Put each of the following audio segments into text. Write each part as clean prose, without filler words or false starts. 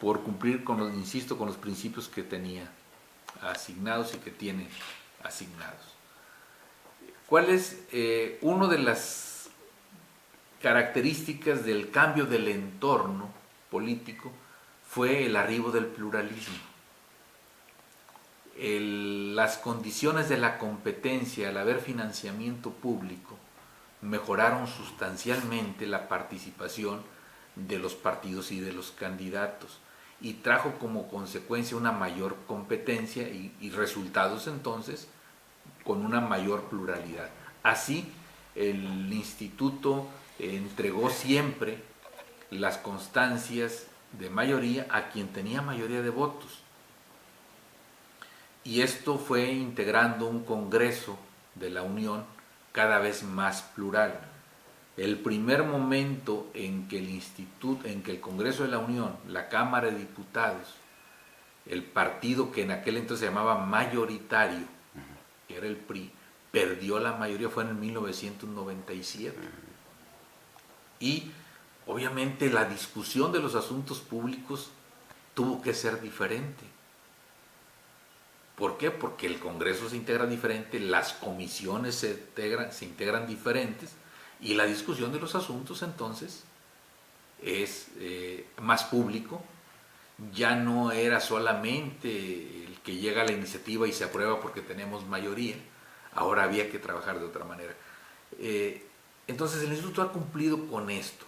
por cumplir con los, insisto, con los principios que tenía asignados y que tiene asignados. ¿Cuál es una de las características del cambio del entorno político? Fue el arribo del pluralismo. Las condiciones de la competencia, al haber financiamiento público, mejoraron sustancialmente la participación de los partidos y de los candidatos, y trajo como consecuencia una mayor competencia y resultados entonces con una mayor pluralidad. Así, el instituto entregó siempre las constancias de mayoría a quien tenía mayoría de votos. Y esto fue integrando un Congreso de la Unión cada vez más plural. El primer momento en que el Congreso de la Unión, la Cámara de Diputados, el partido que en aquel entonces se llamaba mayoritario, que era el PRI, perdió la mayoría, fue en 1997. Y obviamente la discusión de los asuntos públicos tuvo que ser diferente. ¿Por qué? Porque el Congreso se integra diferente, las comisiones se integran diferentes, y la discusión de los asuntos entonces es más público. Ya no era solamente el que llega a la iniciativa y se aprueba porque tenemos mayoría, ahora había que trabajar de otra manera. Entonces el instituto ha cumplido con esto.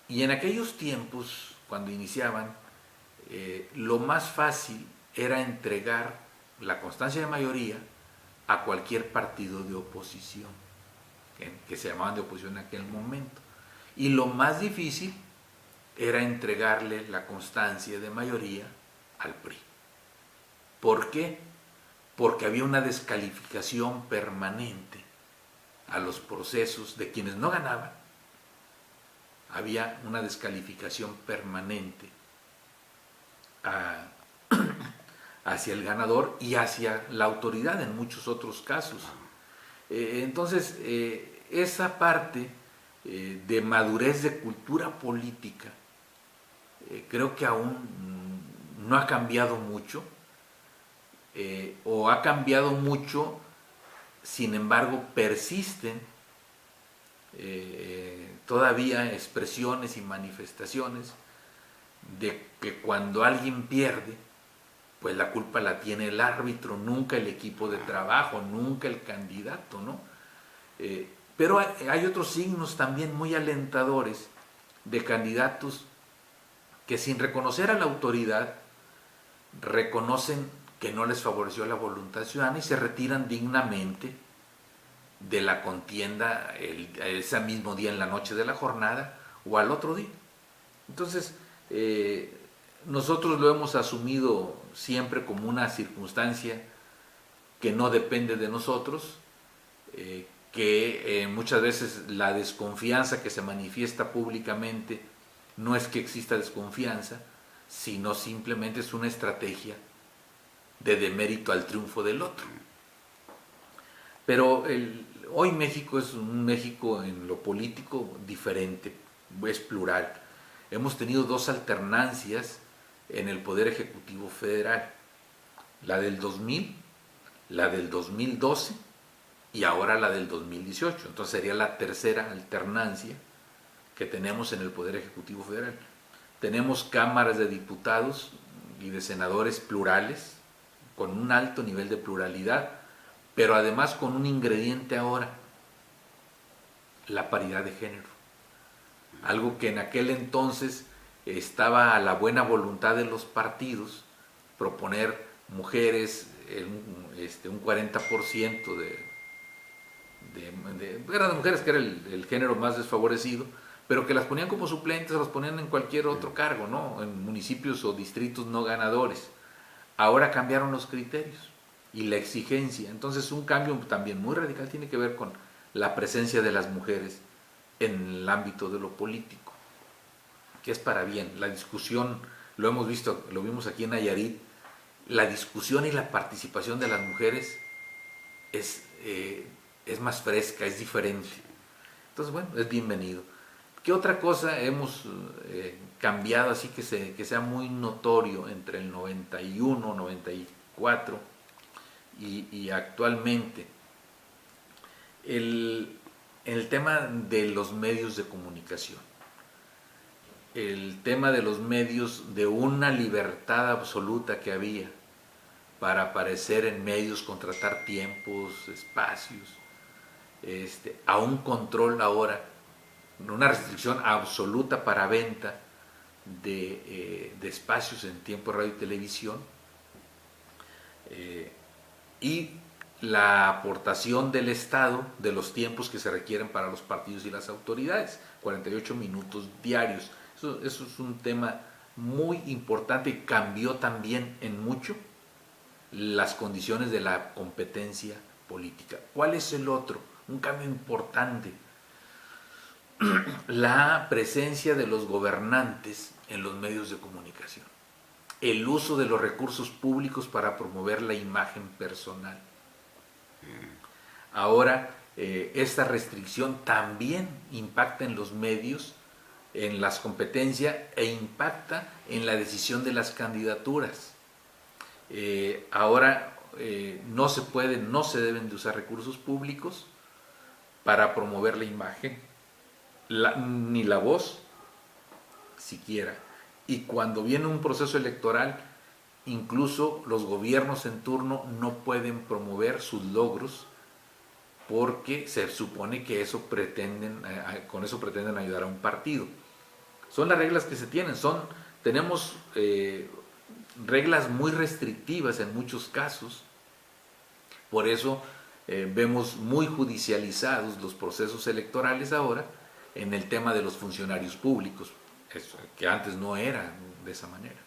Y en aquellos tiempos, cuando iniciaban, lo más fácil era entregar la constancia de mayoría a cualquier partido de oposición, que se llamaban de oposición en aquel momento. Y lo más difícil era entregarle la constancia de mayoría al PRI. ¿Por qué? Porque había una descalificación permanente a los procesos de quienes no ganaban. Había una descalificación permanente hacia el ganador y hacia la autoridad en muchos otros casos. Entonces, esa parte de madurez de cultura política creo que aún no ha cambiado mucho, o ha cambiado mucho, sin embargo persisten todavía expresiones y manifestaciones de que cuando alguien pierde, pues la culpa la tiene el árbitro, nunca el equipo de trabajo, nunca el candidato, ¿no? Pero hay otros signos también muy alentadores de candidatos que, sin reconocer a la autoridad, reconocen que no les favoreció la voluntad ciudadana y se retiran dignamente de la contienda ese mismo día, en la noche de la jornada o al otro día. Entonces, nosotros lo hemos asumido siempre como una circunstancia que no depende de nosotros, que muchas veces la desconfianza que se manifiesta públicamente no es que exista desconfianza, sino simplemente es una estrategia de demérito al triunfo del otro. Pero hoy México es un México en lo político diferente, es plural. Hemos tenido dos alternancias en el Poder Ejecutivo Federal, la del 2000, la del 2012 y ahora la del 2018. Entonces sería la tercera alternancia que tenemos en el Poder Ejecutivo Federal. Tenemos cámaras de diputados y de senadores plurales, con un alto nivel de pluralidad, pero además con un ingrediente ahora, la paridad de género. Algo que en aquel entonces estaba a la buena voluntad de los partidos, proponer mujeres, un 40% eran mujeres, que era el género más desfavorecido, pero que las ponían como suplentes, las ponían en cualquier otro cargo, ¿no? En municipios o distritos no ganadores. Ahora cambiaron los criterios y la exigencia. Entonces un cambio también muy radical tiene que ver con la presencia de las mujeres en el ámbito de lo político, que es para bien. La discusión, lo hemos visto, lo vimos aquí en Nayarit, la discusión y la participación de las mujeres es más fresca, es diferente. Entonces, bueno, es bienvenido. ¿Qué otra cosa hemos cambiado así que sea muy notorio entre el 91, 94 y actualmente? El tema de los medios de comunicación. El tema de los medios, de una libertad absoluta que había para aparecer en medios, contratar tiempos, espacios, a un control ahora, una restricción absoluta para venta de espacios en tiempo, radio y televisión, y la aportación del Estado de los tiempos que se requieren para los partidos y las autoridades, 48 minutos diarios. Eso es un tema muy importante y cambió también en mucho las condiciones de la competencia política. ¿Cuál es el otro? Un cambio importante. La presencia de los gobernantes en los medios de comunicación. El uso de los recursos públicos para promover la imagen personal. Ahora, esta restricción también impacta en los medios, en las competencias e impacta en la decisión de las candidaturas. Ahora no se deben de usar recursos públicos para promover la imagen, ni la voz siquiera. Y cuando viene un proceso electoral, incluso los gobiernos en turno no pueden promover sus logros porque se supone que con eso pretenden ayudar a un partido. Son las reglas que se tienen, tenemos reglas muy restrictivas en muchos casos, por eso vemos muy judicializados los procesos electorales ahora en el tema de los funcionarios públicos, que antes no era de esa manera.